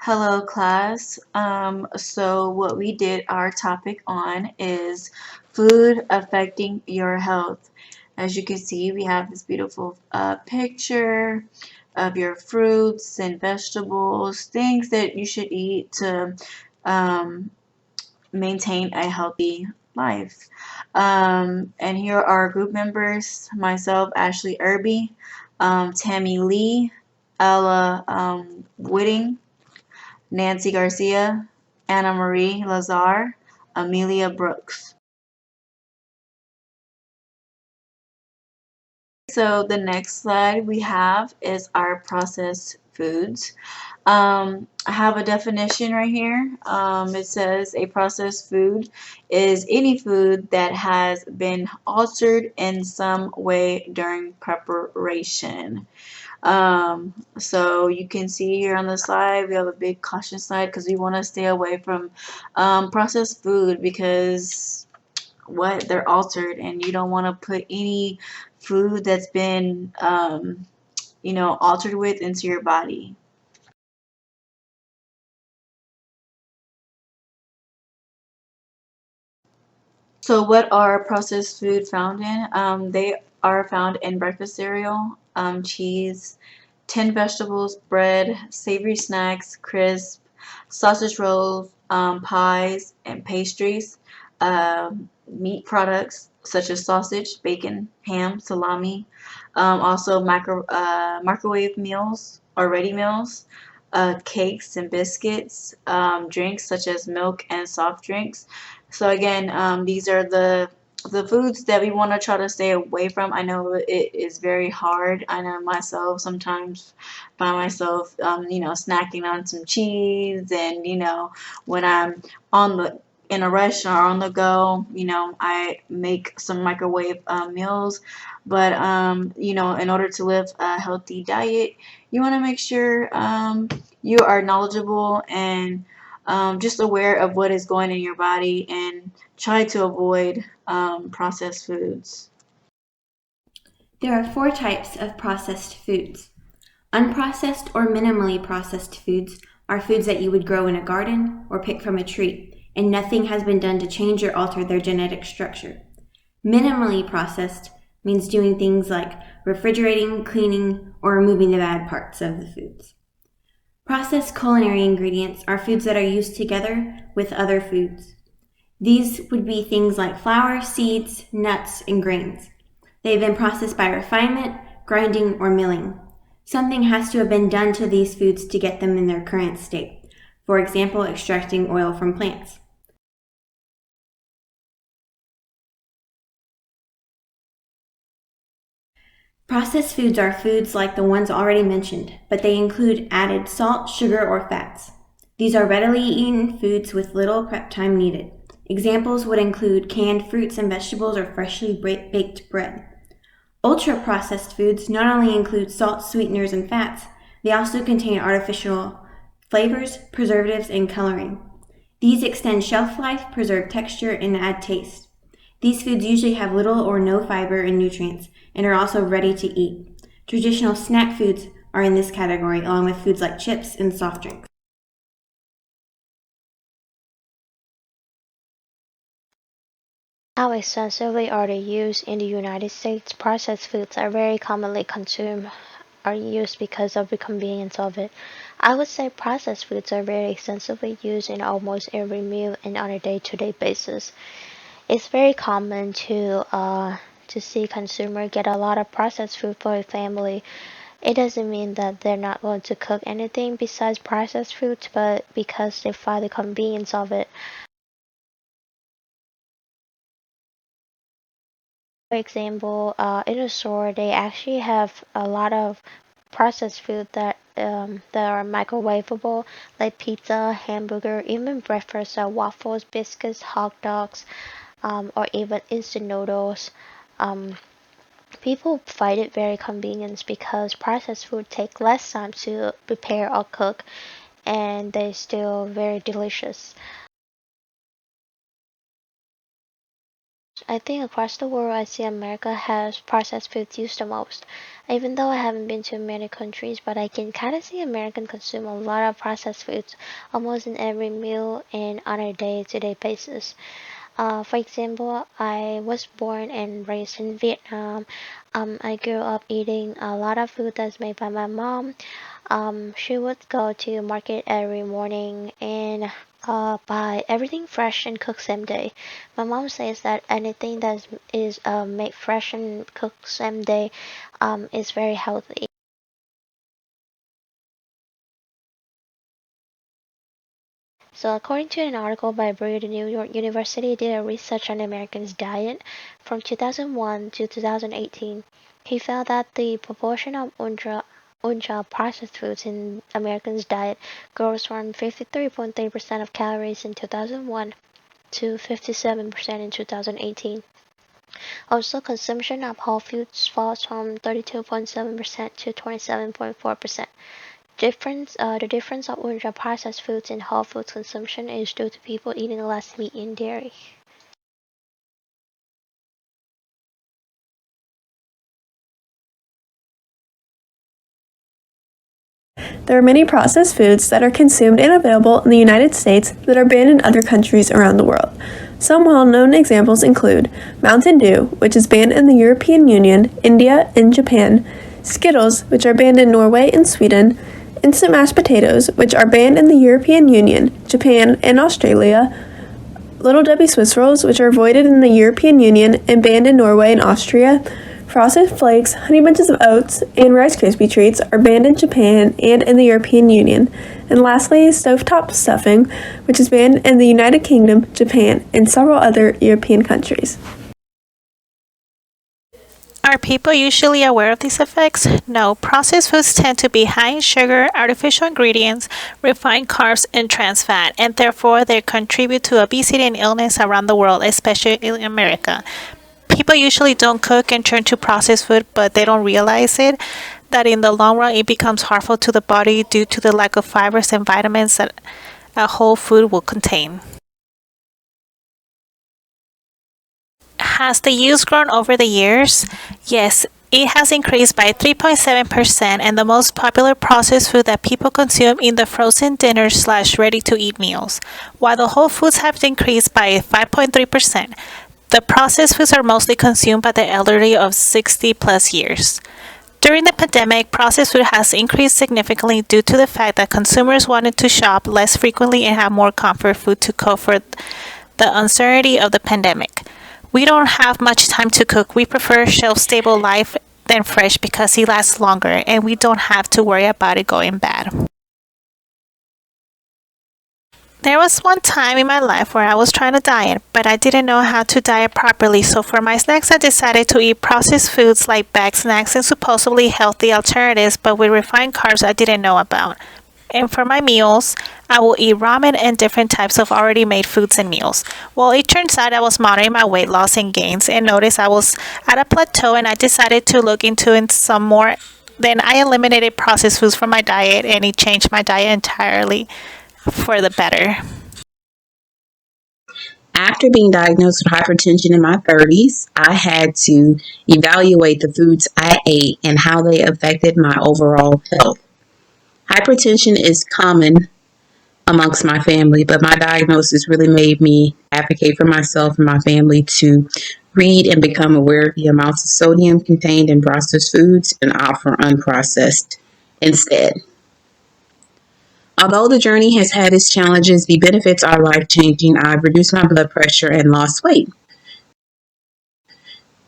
Hello, class. So what we did our topic on is food affecting your health. As you can see, we have this beautiful picture of your fruits and vegetables, things that you should eat to um, maintain a healthy life. And here are our group members: myself, Ashley Irby, Tammy Lee, Ella Whitting, Nancy Garcia, Anna Marie Lazar, Amelia Brooks. So the next slide we have is our processed foods. I have a definition right here. It says a processed food is any food that has been altered in some way during preparation. So you can see here on the slide, we have a big caution slide because we want to stay away from processed food because they're altered, and you don't want to put any food that's been altered with into your body. So what are processed food found in? They are found in breakfast cereal, cheese, tinned vegetables, bread, savory snacks, crisp, sausage rolls, pies, and pastries, meat products such as sausage, bacon, ham, salami, also microwave meals or ready meals, cakes and biscuits, drinks such as milk and soft drinks. So again, these are the foods that we want to try to stay away from. I know it is very hard. I know myself sometimes by myself, snacking on some cheese, and when I'm on the in a restaurant or on the go, I make some microwave meals. But in order to live a healthy diet, you want to make sure you are knowledgeable and just aware of what is going in your body, and try to avoid processed foods. There are four types of processed foods. Unprocessed or minimally processed foods are foods that you would grow in a garden or pick from a tree, and nothing has been done to change or alter their genetic structure. Minimally processed means doing things like refrigerating, cleaning, or removing the bad parts of the foods. Processed culinary ingredients are foods that are used together with other foods. These would be things like flour, seeds, nuts, and grains. They've been processed by refinement, grinding, or milling. Something has to have been done to these foods to get them in their current state. For example, extracting oil from plants. Processed foods are foods like the ones already mentioned, but they include added salt, sugar, or fats. These are readily eaten foods with little prep time needed. Examples would include canned fruits and vegetables or freshly baked bread. Ultra processed foods not only include salt, sweeteners, and fats, they also contain artificial flavors, preservatives, and coloring. These extend shelf life, preserve texture, and add taste. These foods usually have little or no fiber and nutrients and are also ready to eat. Traditional snack foods are in this category, along with foods like chips and soft drinks. How extensively are they used in the United States? Processed foods are very commonly consumed, are used because of the convenience of it. I would say processed foods are very extensively used in almost every meal and on a day-to-day basis. It's very common to see consumers get a lot of processed food for a family. It doesn't mean that they're not going to cook anything besides processed foods, but because they find the convenience of it. For example, in a store, they actually have a lot of processed food that are microwavable, like pizza, hamburger, even breakfast, waffles, biscuits, hot dogs, or even instant noodles. Um, People find it very convenient because processed food take less time to prepare or cook, and they're still very delicious. I think across the world, I see America has processed foods used the most. Even though I haven't been to many countries, but I can kind of see American consume a lot of processed foods almost in every meal and on a day-to-day basis. For example, I was born and raised in Vietnam. I grew up eating a lot of food that's made by my mom. She would go to market every morning and buy everything fresh and cooked same day. My mom says that anything that is made fresh and cooked same day is very healthy. So, according to an article by Brew, the New York University did a research on Americans' diet from 2001 to 2018. He found that the proportion of ultra processed foods in Americans' diet grows from 53.3% of calories in 2001 to 57% in 2018. Also, consumption of whole foods falls from 32.7% to 27.4%. The difference of ultra-processed foods and whole foods consumption is due to people eating less meat and dairy. There are many processed foods that are consumed and available in the United States that are banned in other countries around the world. Some well-known examples include Mountain Dew, which is banned in the European Union, India, and Japan, Skittles, which are banned in Norway and Sweden, instant mashed potatoes, which are banned in the European Union, Japan, and Australia, Little Debbie Swiss rolls, which are avoided in the European Union and banned in Norway and Austria, Frosted Flakes, Honey Bunches of Oats, and Rice Krispie Treats are banned in Japan and in the European Union. And lastly, stovetop stuffing, which is banned in the United Kingdom, Japan, and several other European countries. Are people usually aware of these effects? No. Processed foods tend to be high in sugar, artificial ingredients, refined carbs, and trans fat, and therefore they contribute to obesity and illness around the world, especially in America. People usually don't cook and turn to processed food, but they don't realize it, that in the long run it becomes harmful to the body due to the lack of fibers and vitamins that a whole food will contain. Has the use grown over the years? Yes, it has increased by 3.7%, and the most popular processed food that people consume in the frozen dinner / ready-to-eat meals, while the whole foods have increased by 5.3%. The processed foods are mostly consumed by the elderly of 60 plus years. During the pandemic, processed food has increased significantly due to the fact that consumers wanted to shop less frequently and have more comfort food to cope for the uncertainty of the pandemic. We don't have much time to cook. We prefer shelf-stable life than fresh because it lasts longer and we don't have to worry about it going bad. There was one time in my life where I was trying to diet, but I didn't know how to diet properly, so for my snacks I decided to eat processed foods like bag snacks and supposedly healthy alternatives, but with refined carbs I didn't know about. And for my meals, I will eat ramen and different types of already made foods and meals. Well, it turns out I was monitoring my weight loss and gains and noticed I was at a plateau, and I decided to look into it some more. Then I eliminated processed foods from my diet, and it changed my diet entirely for the better. After being diagnosed with hypertension in my 30s, I had to evaluate the foods I ate and how they affected my overall health. Hypertension is common amongst my family, but my diagnosis really made me advocate for myself and my family to read and become aware of the amounts of sodium contained in processed foods and opt for unprocessed instead. Although the journey has had its challenges, the benefits are life-changing. I've reduced my blood pressure and lost weight.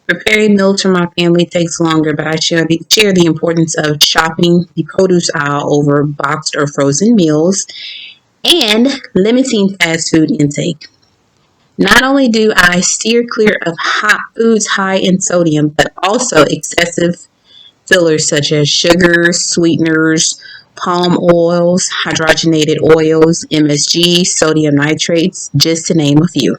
Preparing meals for my family takes longer, but I share the importance of shopping the produce aisle over boxed or frozen meals and limiting fast food intake. Not only do I steer clear of hot foods high in sodium, but also excessive fillers such as sugars, sweeteners, palm oils, hydrogenated oils, MSG, sodium nitrates, just to name a few.